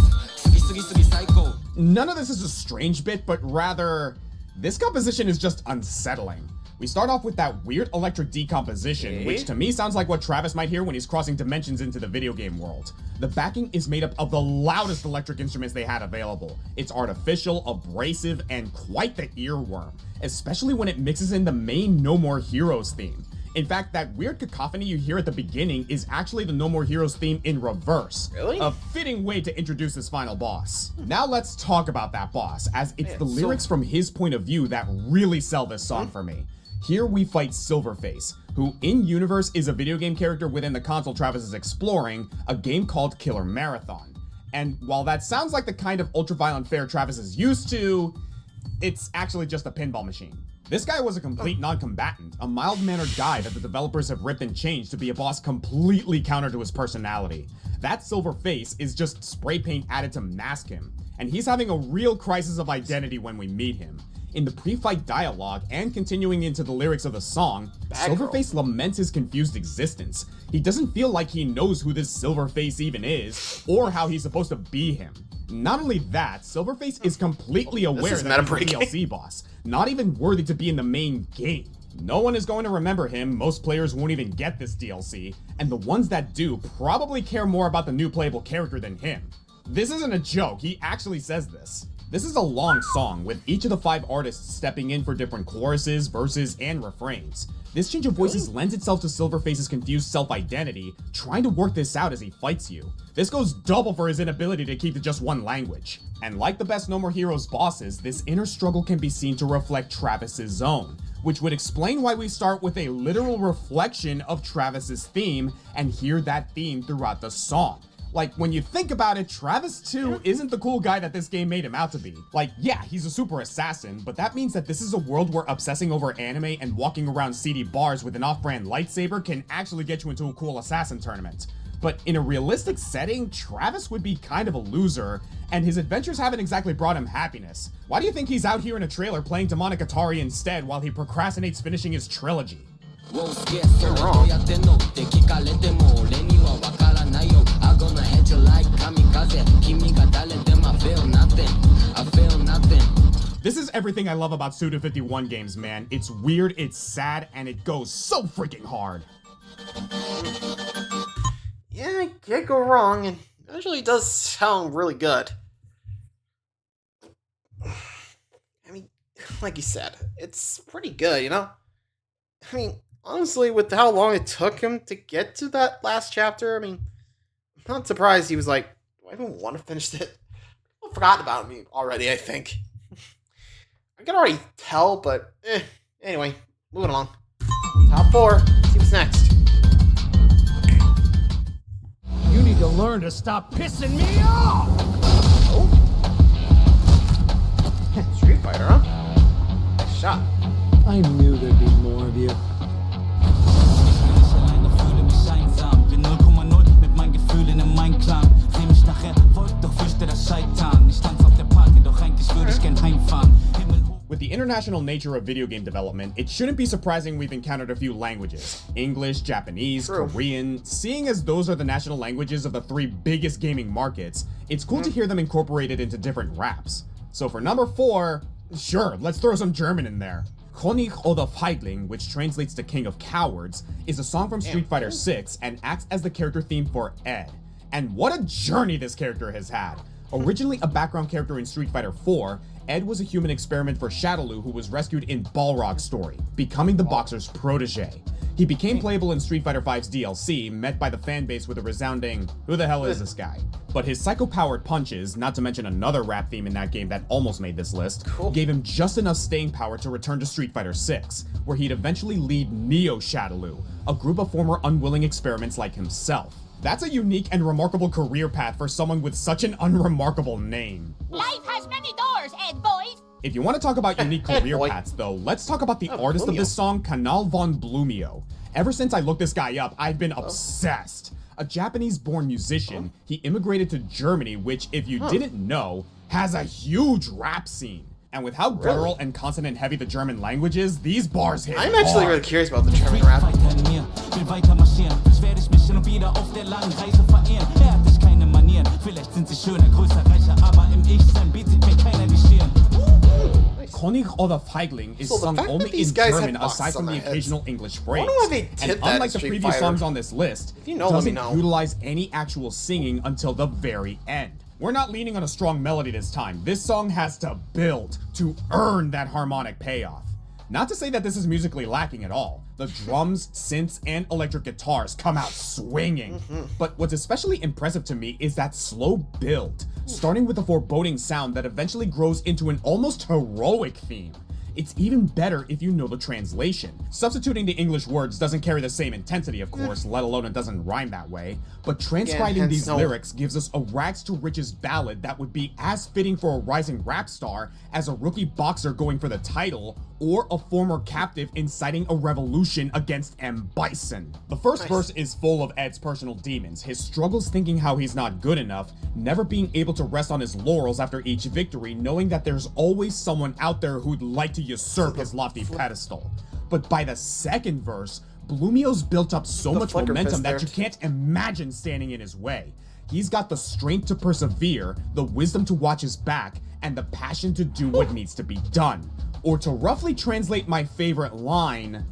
sugi psycho. None of this is a strange bit, but rather, this composition is just unsettling. We start off with that weird electric decomposition, which to me sounds like what Travis might hear when he's crossing dimensions into the video game world. The backing is made up of the loudest electric instruments they had available. It's artificial, abrasive, and quite the earworm, especially when it mixes in the main No More Heroes theme. In fact, that weird cacophony you hear at the beginning is actually the No More Heroes theme in reverse. Really? A fitting way to introduce this final boss. Now let's talk about that boss, as it's the lyrics from his point of view that really sell this song for me. Here we fight Silverface, who in-universe is a video game character within the console Travis is exploring, a game called Killer Marathon. And while that sounds like the kind of ultra-violent fare Travis is used to, it's actually just a pinball machine. This guy was a complete non-combatant, a mild-mannered guy that the developers have ripped and changed to be a boss completely counter to his personality. That silver face is just spray paint added to mask him, and he's having a real crisis of identity when we meet him. In the pre-fight dialogue, and continuing into the lyrics of the song, Silverface laments his confused existence. He doesn't feel like he knows who this Silverface even is, or how he's supposed to be him. Not only that, Silverface is completely aware that he's a DLC boss, not even worthy to be in the main game. No one is going to remember him, most players won't even get this DLC, and the ones that do probably care more about the new playable character than him. This isn't a joke, he actually says this. This is a long song, with each of the 5 artists stepping in for different choruses, verses, and refrains. This change of voices lends itself to Silverface's confused self-identity, trying to work this out as he fights you. This goes double for his inability to keep to just one language. And like the best No More Heroes bosses, this inner struggle can be seen to reflect Travis's own, which would explain why we start with a literal reflection of Travis's theme and hear that theme throughout the song. Like, when you think about it, Travis 2 isn't the cool guy that this game made him out to be. Like, yeah, he's a super assassin, but that means that this is a world where obsessing over anime and walking around seedy bars with an off-brand lightsaber can actually get you into a cool assassin tournament. But in a realistic setting, Travis would be kind of a loser, and his adventures haven't exactly brought him happiness. Why do you think he's out here in a trailer playing demonic Atari instead while he procrastinates finishing his trilogy? You're wrong. This is everything I love about Suda51 games, man. It's weird, it's sad, and it goes so freaking hard. Yeah, I can't go wrong, and it actually does sound really good. I mean, like you said, it's pretty good, you know? I mean, honestly, with how long it took him to get to that last chapter, I mean, I'm not surprised he was like, do I even want to finish it? I forgot about me already, I think. I can already tell, but anyway, moving along. Top 4, let's see what's next. You need to learn to stop pissing me off! Oh. Street Fighter, huh? Nice shot. I knew there'd be more of you. With the international nature of video game development, it shouldn't be surprising we've encountered a few languages. English, Japanese, True. Korean. Seeing as those are the national languages of the 3 biggest gaming markets, it's cool to hear them incorporated into different raps. So for number 4, sure, let's throw some German in there. König oder Feigling, which translates to King of Cowards, is a song from Street Fighter 6 and acts as the character theme for Ed. And what a journey this character has had! Originally a background character in Street Fighter 4, Ed was a human experiment for Shadaloo who was rescued in Balrog's story, becoming the boxer's protege. He became playable in Street Fighter V's DLC, met by the fanbase with a resounding, who the hell is this guy? But his psycho-powered punches, not to mention another rap theme in that game that almost made this list, gave him just enough staying power to return to Street Fighter 6, where he'd eventually lead Neo Shadaloo, a group of former unwilling experiments like himself. That's a unique and remarkable career path for someone with such an unremarkable name. Life has many doors, Ed boys. If you want to talk about unique career paths, though, let's talk about the artist of this song, Kanal von Blumio. Ever since I looked this guy up, I've been obsessed. A Japanese-born musician, he immigrated to Germany, which, if you didn't know, has a huge rap scene. And with how guttural and consonant-heavy the German language is, these bars hit I'm actually hard. really curious about the German rap. König oder Feigling is So the sung fact that only these in guys German have aside boxes from on the their occasional English phrase. wonder why they did And that unlike in the Street previous Fighter. songs on this list, you know, it let me doesn't know. utilize any actual singing until the very end. We're not leaning on a strong melody this time. This song has to build to earn that harmonic payoff. Not to say that this is musically lacking at all. The drums, synths, and electric guitars come out swinging. But what's especially impressive to me is that slow build, starting with a foreboding sound that eventually grows into an almost heroic theme. It's even better if you know the translation. Substituting the English words doesn't carry the same intensity, of course, let alone it doesn't rhyme that way. But transcribing hence these no- lyrics gives us a rags to riches ballad that would be as fitting for a rising rap star as a rookie boxer going for the title, or a former captive inciting a revolution against M. Bison. The first verse is full of Ed's personal demons, his struggles thinking how he's not good enough, never being able to rest on his laurels after each victory, knowing that there's always someone out there who'd like to usurp his lofty pedestal. But by the second verse, Blumio's built up so The much flicker momentum fist that there. you can't imagine standing in his way. He's got the strength to persevere, the wisdom to watch his back, and the passion to do what needs to be done. Or to roughly translate my favorite line,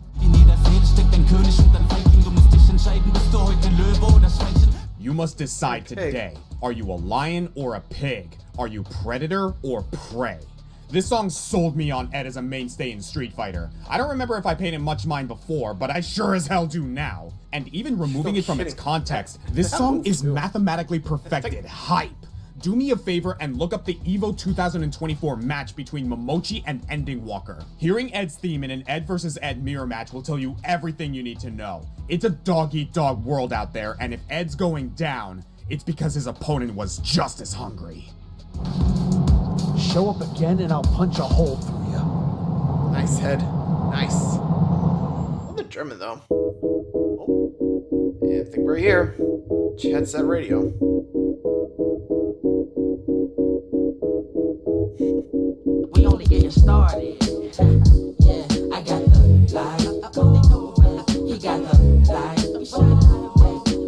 you must decide today. Are you a lion or a pig? Are you predator or prey? This song sold me on Ed as a mainstay in Street Fighter. I don't remember if I paid him much mind before, but I sure as hell do now. And even removing it from its context, this song is mathematically perfected hype. Do me a favor and look up the EVO 2024 match between Momochi and Ending Walker. Hearing Ed's theme in an Ed vs. Ed mirror match will tell you everything you need to know. It's a dog-eat-dog world out there, and if Ed's going down, it's because his opponent was just as hungry. Show up again and I'll punch a hole through you. Nice head. Nice. Well, the German, though. Oh, yeah, I think we're here. Jet Set Radio. We only getting started. Yeah, I got the light. He got the light.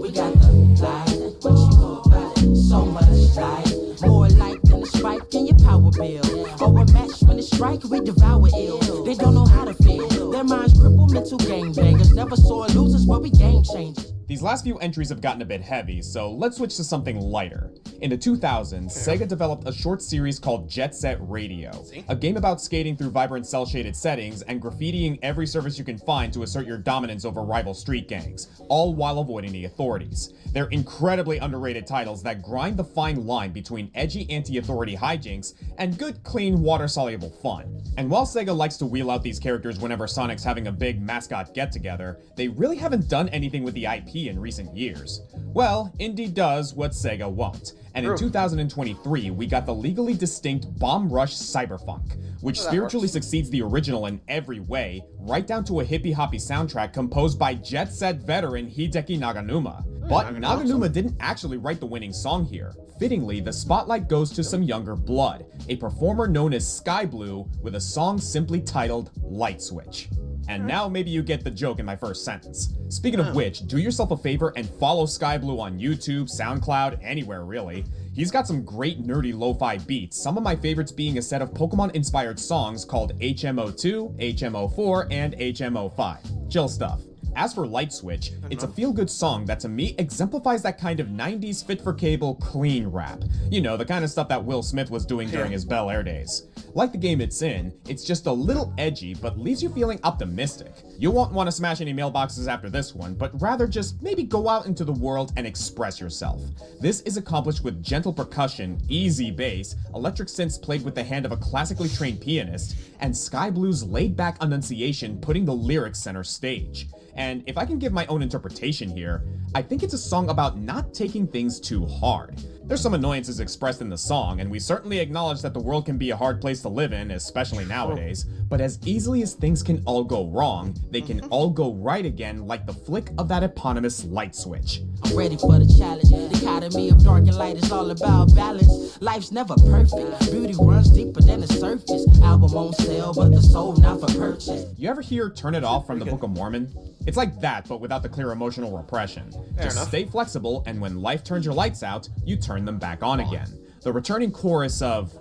We got the light. What you know about it? So much light. More light than a spike in your power bill. Or a match when it strike, we devour ill. They don't know how to feel. Their minds crippled, mental gangbangers. Never saw losers, but we game changers. These last few entries have gotten a bit heavy, so let's switch to something lighter. In the 2000s, Sega developed a short series called Jet Set Radio, a game about skating through vibrant cel-shaded settings and graffitiing every surface you can find to assert your dominance over rival street gangs, all while avoiding the authorities. They're incredibly underrated titles that grind the fine line between edgy anti-authority hijinks and good, clean, water-soluble fun. And while Sega likes to wheel out these characters whenever Sonic's having a big mascot get-together, they really haven't done anything with the IP in recent years. Well, Indie does what Sega won't. And in 2023, we got the legally distinct Bomb Rush Cyberfunk, which spiritually succeeds the original in every way, right down to a hippie-hoppy soundtrack composed by Jet Set veteran Hideki Naganuma. But Naganuma didn't actually write the winning song here. Fittingly, the spotlight goes to some younger blood, a performer known as Sky Blue with a song simply titled Light Switch. And now maybe you get the joke in my first sentence. Speaking of which, do yourself a favor and follow Sky Blue on YouTube, SoundCloud, anywhere really. He's got some great nerdy lo-fi beats, some of my favorites being a set of Pokemon-inspired songs called HMO2, HMO4, and HMO5. Chill stuff. As for Light Switch, it's a feel-good song that to me exemplifies that kind of 90s fit-for-cable clean rap. You know, the kind of stuff that Will Smith was doing during his Bel Air days. Like the game it's in, it's just a little edgy, but leaves you feeling optimistic. You won't want to smash any mailboxes after this one, but rather just maybe go out into the world and express yourself. This is accomplished with gentle percussion, easy bass, electric synths played with the hand of a classically trained pianist, and Sky Blue's laid-back enunciation putting the lyrics center stage. And if I can give my own interpretation here, I think it's a song about not taking things too hard. There's some annoyances expressed in the song, and we certainly acknowledge that the world can be a hard place to live in, especially nowadays, but as easily as things can all go wrong, they can all go right again like the flick of that eponymous light switch. I'm ready for the challenge. The dichotomy of dark and light is all about balance. Life's never perfect. Beauty runs deeper than the surface. Album on sale, but the soul not for purchase. You ever hear Turn It Off from the Book of Mormon? It's like that, but without the clear emotional repression. Just stay flexible, and when life turns your lights out, you turn them back on again. The returning chorus of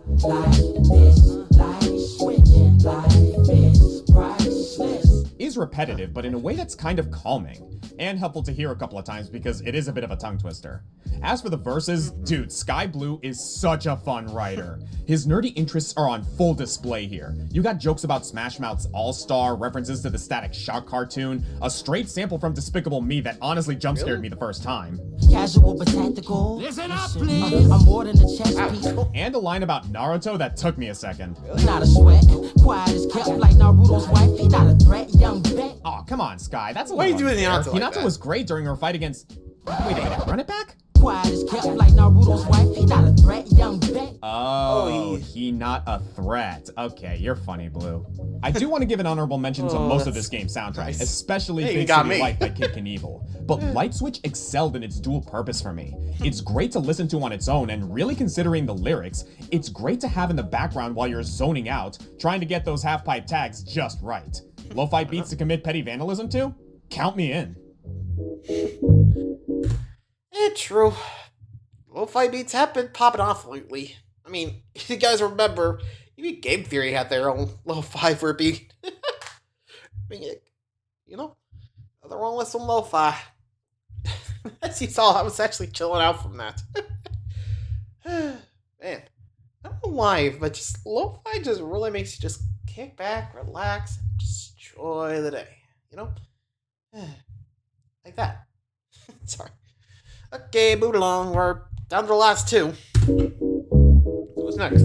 is repetitive, but in a way that's kind of calming, and helpful to hear a couple of times because it is a bit of a tongue twister. As for the verses, dude, Sky Blue is such a fun writer. His nerdy interests are on full display here. You got jokes about Smash Mouth's All-Star, references to the Static Shock cartoon, a straight sample from Despicable Me that honestly jump-scared me the first time. Casual but tactical. Listen up, please. I'm more than a chess piece. And a line about Naruto that took me a second. Not a sweat. Quiet as kept like Naruto's wife. He not a threat, young vet. Aw, come on, Sky. That's a Why little are you doing unfair. Hinata like that? was great during her fight against... Wait a minute, run it back? Quiet as kept like Naruto's wife. He not a threat, young vet. Oh, he not a threat. Okay, you're funny, Blue. I do want to give an honorable mention to most of this game's soundtrack, especially Hey, you Big got City me. Life by Kid Knievel. But Light Switch excelled in its dual purpose for me. It's great to listen to on its own, and really considering the lyrics, it's great to have in the background while you're zoning out, trying to get those half-pipe tags just right. Lo-fi beats to commit petty vandalism to? Count me in. True. Lo-fi beats have been popping off lately. I mean, if you guys remember, even Game Theory had their own lo-fi for a beat. I mean, you know, nothing wrong with some lo-fi. As you saw, I was actually chilling out from that. Man, I don't know why, but just lo-fi just really makes you just kick back, relax, and just enjoy the day. You know? Like that. Sorry. Okay, moving along. We're down to the last two. What's next?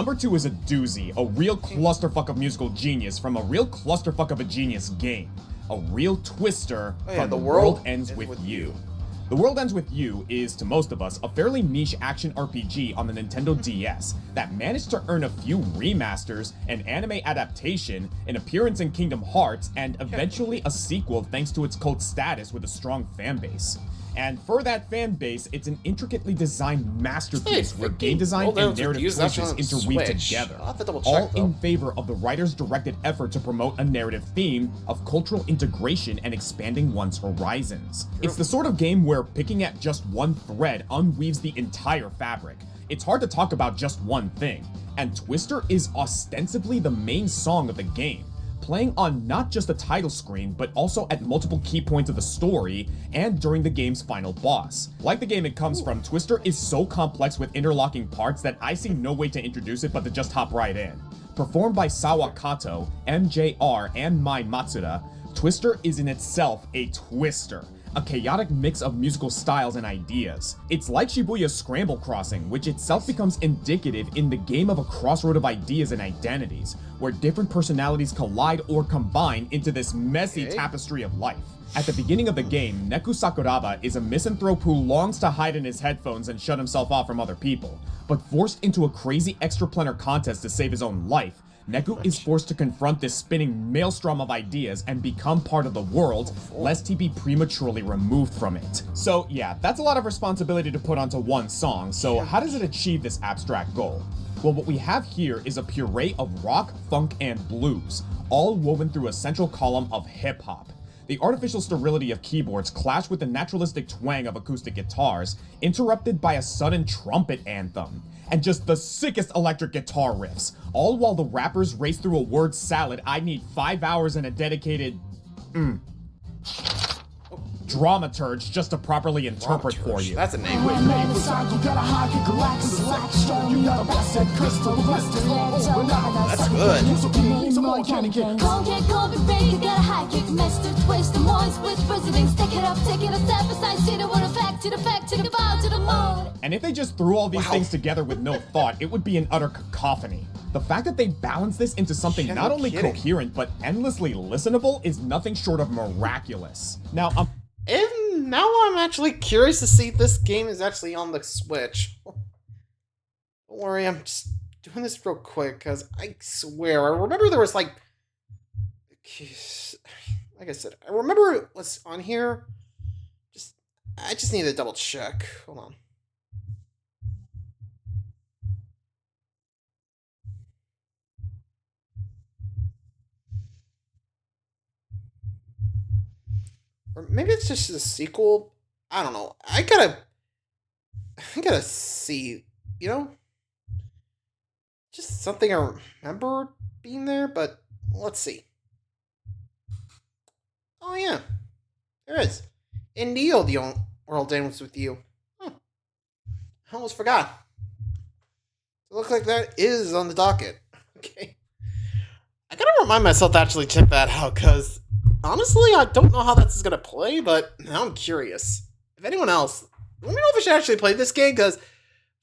Number 2 is a doozy, a real clusterfuck of musical genius from a real clusterfuck of a genius game. A real twister from The World Ends With You. The World Ends With You is, to most of us, a fairly niche action RPG on the Nintendo DS that managed to earn a few remasters, an anime adaptation, an appearance in Kingdom Hearts, and eventually a sequel thanks to its cult status with a strong fanbase. And for that fan base, it's an intricately designed masterpiece where game design and narrative choices interweave together, all in favor of the writer's directed effort to promote a narrative theme of cultural integration and expanding one's horizons. It's the sort of game where picking at just one thread unweaves the entire fabric. It's hard to talk about just one thing, and Twister is ostensibly the main song of the game, playing on not just the title screen, but also at multiple key points of the story and during the game's final boss. Like the game it comes from, Twister is so complex with interlocking parts that I see no way to introduce it but to just hop right in. Performed by Sawa Kato, MJR, and Mai Matsuda, Twister is in itself a twister, a chaotic mix of musical styles and ideas. It's like Shibuya's Scramble Crossing, which itself becomes indicative in the game of a crossroad of ideas and identities, where different personalities collide or combine into this messy tapestry of life. At the beginning of the game, Neku Sakuraba is a misanthrope who longs to hide in his headphones and shut himself off from other people, but forced into a crazy extraplanar contest to save his own life, Neku is forced to confront this spinning maelstrom of ideas and become part of the world, lest he be prematurely removed from it. So yeah, that's a lot of responsibility to put onto one song, so how does it achieve this abstract goal? Well, what we have here is a puree of rock, funk, and blues, all woven through a central column of hip-hop. The artificial sterility of keyboards clash with the naturalistic twang of acoustic guitars, interrupted by a sudden trumpet anthem, and just the sickest electric guitar riffs, all while the rappers race through a word salad I need 5 hours and a dedicated dramaturge just to properly interpret for you. That's a name. That's good. And if they just threw all these things together with no thought, it would be an utter cacophony. The fact that they balance this into something not only coherent but endlessly listenable is nothing short of miraculous. Now, And now I'm actually curious to see if this game is actually on the Switch. Don't worry, I'm just doing this real quick, because I swear, I remember there was like I said, I remember it was on here. I just need to double check. Hold on. Or maybe it's just a sequel. I don't know. I gotta see, you know? Just something I remember being there, but let's see. Oh yeah. There is. In Neo, the World Ends With You. Huh. I almost forgot. It looks like that is on the docket. Okay. I gotta remind myself to actually check that out, because honestly, I don't know how that's gonna play, but now I'm curious. If anyone else, let me know if I should actually play this game, because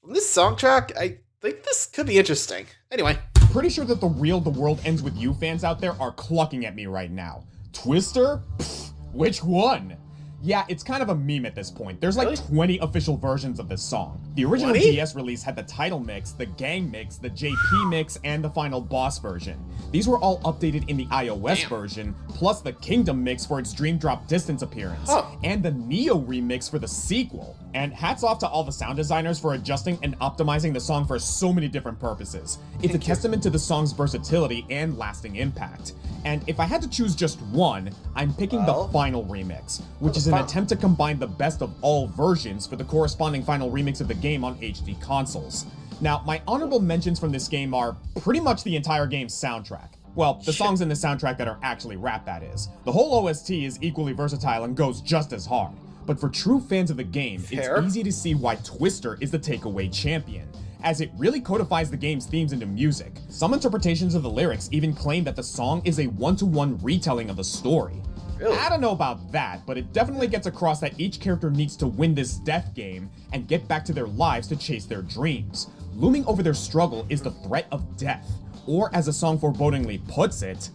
from this soundtrack, I think this could be interesting. Anyway. Pretty sure that the real The World Ends With You fans out there are clucking at me right now. Twister? Pfft, which one? Yeah, it's kind of a meme at this point. There's like 20 official versions of this song. The original DS release had the title mix, the gang mix, the JP mix, and the final boss version. These were all updated in the iOS version, plus the Kingdom mix for its Dream Drop Distance appearance, and the Neo remix for the sequel. And hats off to all the sound designers for adjusting and optimizing the song for so many different purposes. It's a testament to the song's versatility and lasting impact. And if I had to choose just one, I'm picking the final remix, which is an attempt to combine the best of all versions for the corresponding final remix of the game on HD consoles. Now, my honorable mentions from this game are pretty much the entire game's soundtrack. Well, the songs in the soundtrack that are actually rap, that is. The whole OST is equally versatile and goes just as hard. But for true fans of the game, it's easy to see why Twister is the takeaway champion, as it really codifies the game's themes into music. Some interpretations of the lyrics even claim that the song is a one-to-one retelling of the story. Really? I don't know about that, but it definitely gets across that each character needs to win this death game and get back to their lives to chase their dreams. Looming over their struggle is the threat of death, or as the song forebodingly puts it,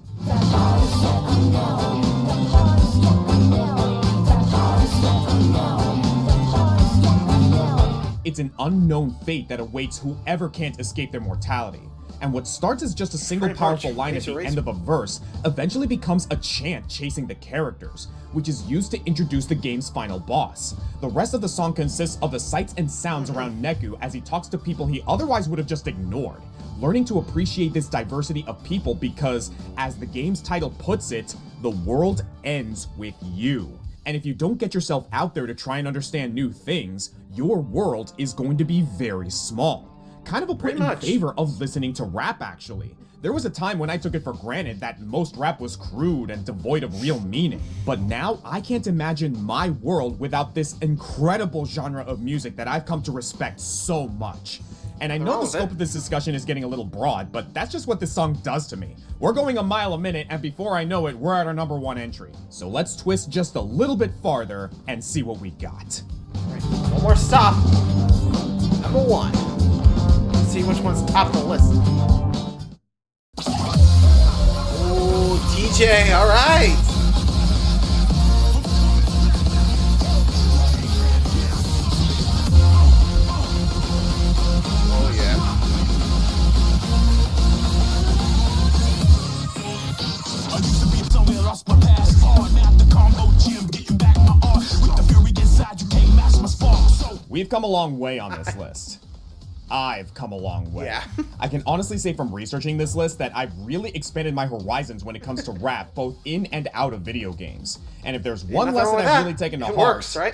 it's an unknown fate that awaits whoever can't escape their mortality. And what starts as just a single powerful line at the end of a verse eventually becomes a chant chasing the characters, which is used to introduce the game's final boss. The rest of the song consists of the sights and sounds around Neku as he talks to people he otherwise would have just ignored, learning to appreciate this diversity of people because, as the game's title puts it, the world ends with you. And if you don't get yourself out there to try and understand new things, your world is going to be very small. Kind of a point in favor of listening to rap, actually. There was a time when I took it for granted that most rap was crude and devoid of real meaning. But now I can't imagine my world without this incredible genre of music that I've come to respect so much. And I know the scope of this discussion is getting a little broad, but that's just what this song does to me. We're going a mile a minute, and before I know it, we're at our #1 entry. So let's twist just a little bit farther and see what we got. Alright, one more stop. #1. Let's see which one's top of the list. Ooh, TJ, alright. Oh, yeah. I used to be somewhere, lost my past. Hard now the combo gym, getting back my art. With the fury inside, you can't match my spark. So we've come a long way on this list. I've come a long way. Yeah. I can honestly say from researching this list that I've really expanded my horizons when it comes to rap, both in and out of video games. And if there's one lesson I've really taken to heart, works, right?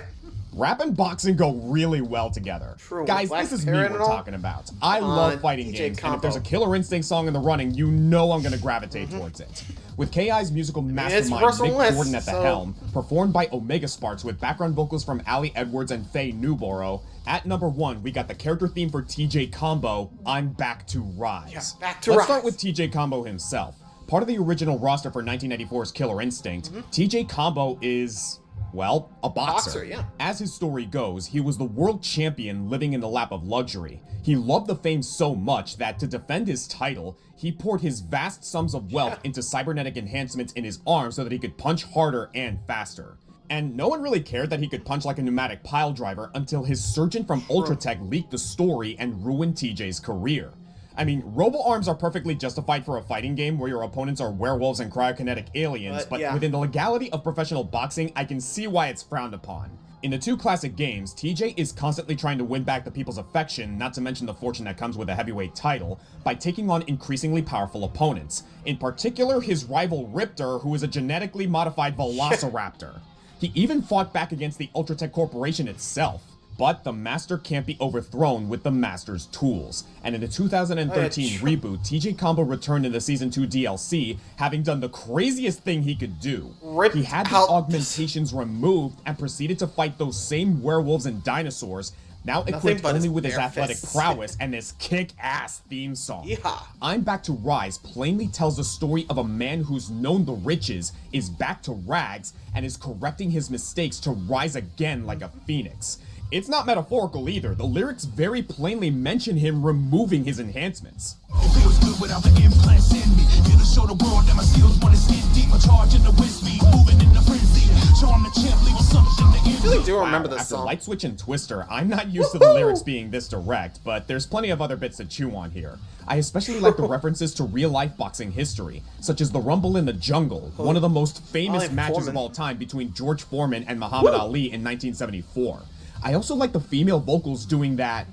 rap and boxing go really well together. True. Guys, Black this is me Parrot we're and all? talking about. I love fighting DJ games, and Combo. if there's a Killer Instinct song in the running, you know I'm gonna gravitate towards it. With KI's musical mastermind personal Nick list, Gordon at the so- helm, performed by Omega Sparks with background vocals from Ali Edwards and Faye Newborough, at #1 we got the character theme for TJ Combo, I'm Back to Rise. Yeah, Back to Let's Rise. start with TJ Combo himself. Part of the original roster for 1994's Killer Instinct, TJ Combo is, well, a boxer. Yeah. As his story goes, he was the world champion living in the lap of luxury. He loved the fame so much that to defend his title, he poured his vast sums of wealth into cybernetic enhancements in his arms so that he could punch harder and faster. And no one really cared that he could punch like a pneumatic pile driver until his surgeon from Ultratech leaked the story and ruined TJ's career. I mean, robo-arms are perfectly justified for a fighting game where your opponents are werewolves and cryokinetic aliens, but yeah. within the legality of professional boxing, I can see why it's frowned upon. In the two classic games, TJ is constantly trying to win back the people's affection, not to mention the fortune that comes with a heavyweight title, by taking on increasingly powerful opponents. In particular, his rival Riptor, who is a genetically modified velociraptor. He even fought back against the Ultratech Corporation itself. But the Master can't be overthrown with the Master's tools. And in the 2013 reboot, TJ Combo returned in the Season 2 DLC, having done the craziest thing he could do. He had the augmentations removed and proceeded to fight those same werewolves and dinosaurs, now equipped only with his athletic prowess and this kick-ass theme song. Yeah. I'm Back to Rise plainly tells the story of a man who's known the riches, is back to rags, and is correcting his mistakes to rise again like a phoenix. It's not metaphorical either. The lyrics very plainly mention him removing his enhancements. it feels good without the implants in me. Here to show the world that my skills wanna skin deep. A charge in the wind speed, moving in the frenzy. Show 'em the champ, leave assumption to end. I really do remember this After song. Light Switch and Twister, I'm not used to the lyrics being this direct, but there's plenty of other bits to chew on here. I especially like the references to real-life boxing history, such as the Rumble in the Jungle, one of the most famous matches of all time between George Foreman and Muhammad Ali in 1974. I also like the female vocals doing that.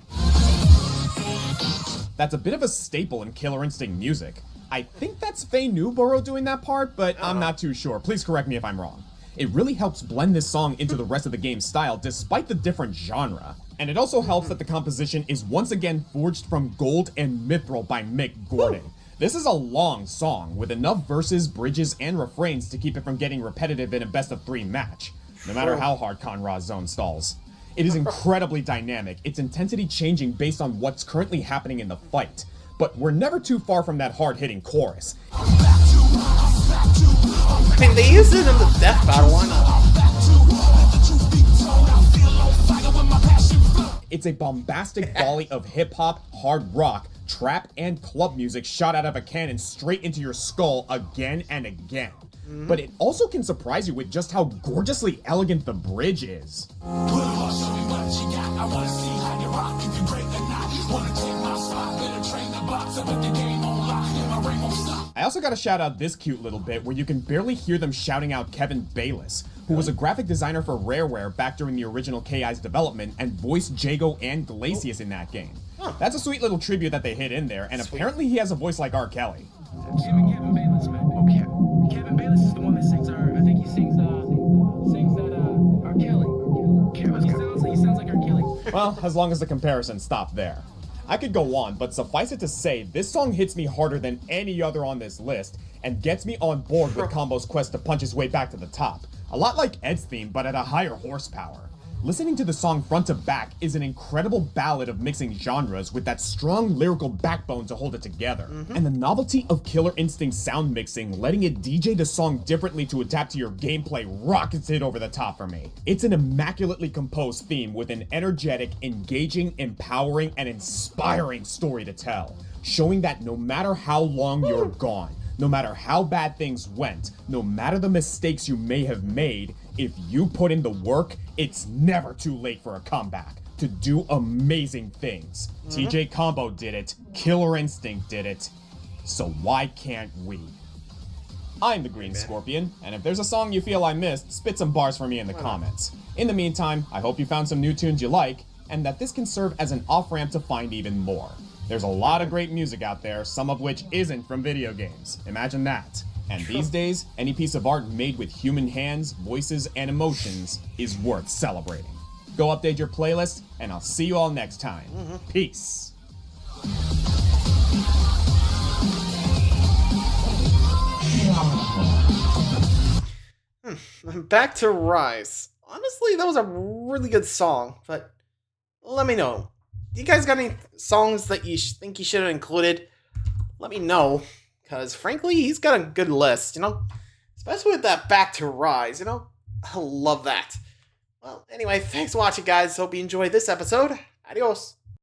That's a bit of a staple in Killer Instinct music. I think that's Faye Newborough doing that part, but I'm not too sure. Please correct me if I'm wrong. It really helps blend this song into the rest of the game's style despite the different genre. And it also helps that the composition is once again forged from gold and mithril by Mick Gordon. This is a long song with enough verses, bridges, and refrains to keep it from getting repetitive in a best-of-3 match, no matter how hard Conrad's zone stalls. It is incredibly dynamic, its intensity changing based on what's currently happening in the fight. But we're never too far from that hard-hitting chorus. mean, they used it in the death battle, why not? It's a bombastic volley of hip-hop, hard rock, trap, and club music shot out of a cannon straight into your skull again and again. But it also can surprise you with just how gorgeously elegant the bridge is. I also gotta shout out this cute little bit where you can barely hear them shouting out Kevin Bayliss, who was a graphic designer for Rareware back during the original KI's development and voiced Jago and Glacius in that game. That's a sweet little tribute that they hid in there, and apparently he has a voice like R. Kelly. Kevin Bayliss, man. Okay. Kevin Bayliss is the one that sings I think he sings that R. Kelly. He sounds like R. Kelly. Well, as long as the comparisons stop there. I could go on, but suffice it to say, this song hits me harder than any other on this list, and gets me on board with Combo's quest to punch his way back to the top. A lot like Ed's theme, but at a higher horsepower. Listening to the song front to back is an incredible ballad of mixing genres with that strong lyrical backbone to hold it together. And the novelty of Killer Instinct sound mixing, letting it DJ the song differently to adapt to your gameplay, rockets it over the top for me. It's an immaculately composed theme with an energetic, engaging, empowering, and inspiring story to tell, showing that no matter how long you're gone, no matter how bad things went, no matter the mistakes you may have made, if you put in the work, it's never too late for a comeback to do amazing things. TJ Combo did it, Killer Instinct did it, so why can't we? I'm the Green Scorpion, and if there's a song you feel I missed, spit some bars for me in the comments. In the meantime, I hope you found some new tunes you like, and that this can serve as an off-ramp to find even more. There's a lot of great music out there, some of which isn't from video games. Imagine that. And these days, any piece of art made with human hands, voices, and emotions is worth celebrating. Go update your playlist, and I'll see you all next time. Peace. Back to Rise. Honestly, that was a really good song, but let me know. Do you guys got any songs that you think you should have included? Let me know, because frankly, he's got a good list, especially with that Back to Rise, I love that. Well, anyway, thanks for watching, guys. Hope you enjoyed this episode. Adios.